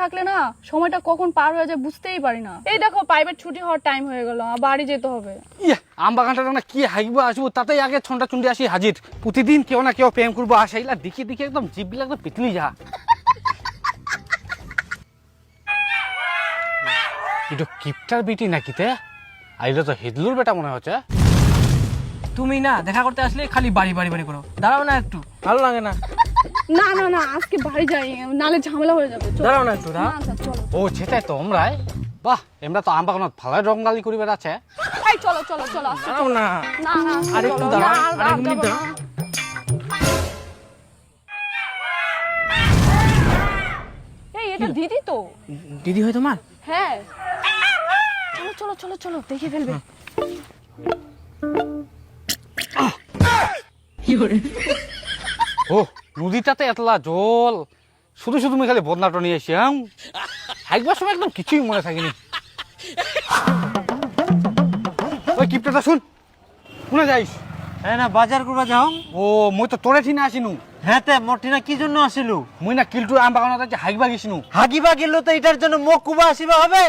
থাকলে না সময়টা কখন পার হয়ে যায় বুঝতেই পারি না। এই দেখো প্রাইভেট ছুটি হওয়ার টাইম হয়ে গেল, বাড়ি যেতে হবে। আম বাগানটা না কি হাইবো আসবো তাতেই আগে ছন্টা চুন্ডি আসি হাজির। প্রতিদিন কেউ না কেউ প্রেম করবো আসাইলা দেখি দেখি একদম জিভগুলো একদম পিতলি যা। এটা কিপটার বিটি নাকি তে? আর এটা তো হিদলুর বেটা মনে হচ্ছে। তুমি না দেখা করতে আসলে খালি বাড়ি বাড়ি বাড়ি করো, দাঁড়াও না একটু, ভালো লাগে না। না না না আজকে বাড়ি যাই, নালে ঝামেলা হয়ে যাবে। দাঁড়াও না একটু, দাঁড়াও। চলো ও সেটাই তো আমরাই। বাহ এমরা তো আম বাগানত ভালো রঙালি করি বেড়াচ্ছে। এই চলো চলো চলো। দাঁড়াও না, না না আরে একটু দাঁড়াও, আরেক মিনিট দাঁড়াও। এই এটা দিদি তো। দিদি হয় তোমার? হ্যাঁ চলো চলো চলো চলো দেখে ফেলবে। ও নদীটাতে এতলা জল, শুধু শুধু আমি খালি বদনাটা নিয়ে এসি। একবার সময় একদম কিছুই মনে থাকেনি। ওই কিপটাটা শুন, শুনে যাইস? হ্যাঁ না বাজার করবা যাও। ও মই তো তোরে ঠিনা আসিনু। হ্যাঁ তে মর্টিনা কি জন্য আসিলু? মুই না কিলটুর আম বাগানত আছে হাইকবা গেছিনু। হাগিবা গেল তো এটার জন্য মুখ কুবা আসিবা হবে?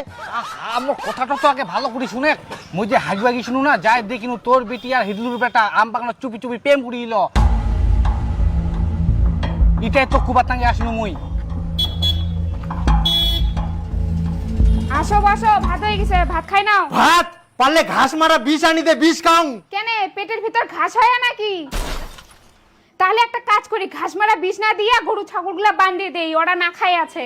আমার কথাটা তো আগে ভালো করে শুনে। মুই যে হাইকবা গেছিনু না, যাই দেখিনু তোর বেটি আর হিদলুর বেটা আম বাগানত চুপি চুপি প্রেম করিল। এটাই তো কুবার টাঙ্গে আসিনু মুই। আসো বসো, ভাত হয়ে গেছে, ভাত খাই নাও। ভাত পারলে ঘাস মারা বিষ আনি দে, বিষ খাও। কেন পেটের ভিতর ঘাস হয় নাকি? তাহলে একটা কাজ করি, ঘাস মারা বিষ না দিয়া গরু ছাগলগুলা বান্ধিয়ে দেই, ওরা না খাই আছে।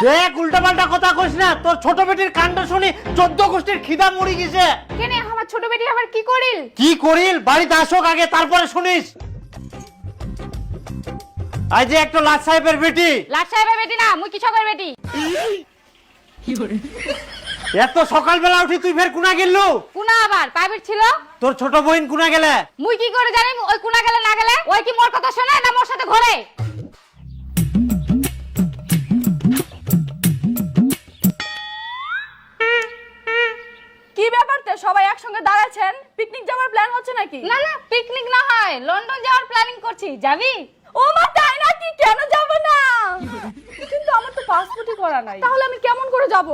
দেখ উল্টা পাল্টা কথা কইস না, তোর ছোট বেটির কাণ্ড শুনি 14 গোষ্ঠীর খিদা মরি গেছে। কেন আমার ছোট বেটি আবার কি করিল? কি করিল বাড়িতে আসুক আগে তারপরে শুনিস। আজ যে একটা লাট সাহেবের বেটি। লাট সাহেবের বেটি না, মুই কিছকের বেটি। এত সকালবেলা উঠি তুই ফের কুনা গেলু? কুনা আবার প্রাইভেট ছিল। তোর ছোট বোন কুনা গেলে? মুই কি করে জানি ওই কুনা গেলে না গেলে? ওই কি মোর কথা শোনে না মোর সাথে ঘরে? কি ব্যাপারতে সবাই একসঙ্গে দাঁড়াচ্ছেন? পিকনিক যাওয়ার প্ল্যান হচ্ছে নাকি? না না পিকনিক না হয়, লন্ডন যাওয়ার প্ল্যানিং করছি, যাবি? ও মা তাই নাকি? কেন যাব না? কিন্তু আমার তো পাসপোর্টই করা নাই, তাহলে আমি কেমন করে যাব?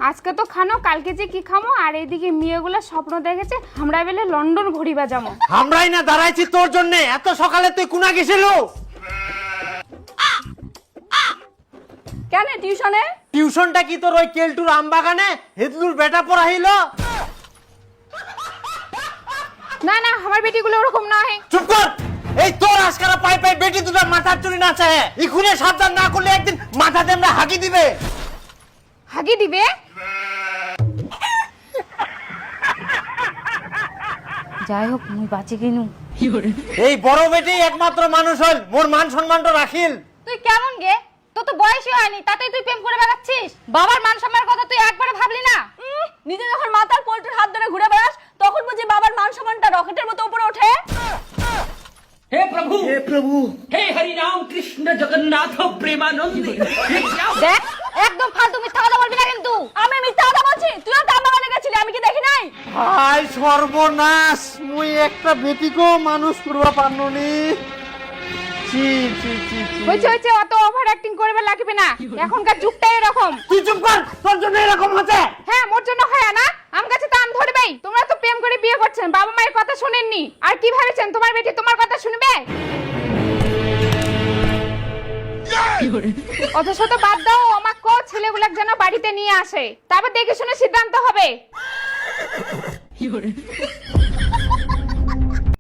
আজকে তো খানো, কালকে যে কি খামো। আর এইদিকে মেয়েগুলা স্বপ্ন দেখেছে আমরা বেলে লন্ডন ঘুরিবা যাবো। আমরাই না দাঁড়াইছি তোর জন্য। এত সকালে তুই কুনা গেছিলু? কেন টিউশনে? টিউশনটা কি তোর ওই কেলটুর আম বাগানে হিদলুর বেটা পড়াইলো? না না আমার বেটিগুলো ওরকম নয়। চুপ কর। এই তোর আজকারা পাই পাই বেটি দুটো মাথার চুরি না চায়, ইখুনে সাবধান না করলে একদিন মাথাতে আমরা হাগি দিবে। হাগি দিবে? যাই হোক মুই বাঁচি কিনু। এই বড় বেটি একমাত্র মানুষ হল, মোর মান সম্মানটা রাখিল। তুই কেমন গে? তোর তো বয়সই হয়নি, তাতেই তুই প্রেম করে বেড়াচ্ছিস। বাবার মান সম্মানের কথা তুই একবারে ভাবলি না? নিজে যখন মাতার পোল্ট্রির হাত ধরে ঘুরে বেড়াস তখন বুঝি বাবার মান সম্মানটা রকেটের মতো উপরে ওঠে। हे प्रभु हे हरि राम कृष्ण जगन्नाथ प्रेमानंद। দেখ একদম ফালতু মিথ্যা কথা বলবি না কিন্তু। আমি মিথ্যা কথা বলছি? তুইও তো আমার বাগানে গেছিলি, আমি কি দেখি নাই? হাই সর্বনাশ, মুই একটা বেটিকেও মানুষ করবা পারনুনি। চি চি চি চি। হইছে হইছে, অত ওভার অ্যাক্টিং করবে লাগবে না, এখনকার যুগটাই এরকম। তুই চুপ কর, তোর জন্য এরকম হচ্ছে। হ্যাঁ মোর জন্য হয় না, আম গাছে তো আম ধরবেই। তোমরা তো প্রেম করে বিয়ে করছেন, বাবা মায়ের কথা শুনেননি। আর কি ভেবেছেন তোমার বেটি তোমার কথা শুনবে? অথচ তো বাদ দাও, আমাকে কো ছেলেগুলোকে যেন বাড়িতে নিয়ে আসে, তারপর দেখে শুনে সিদ্ধান্ত হবে।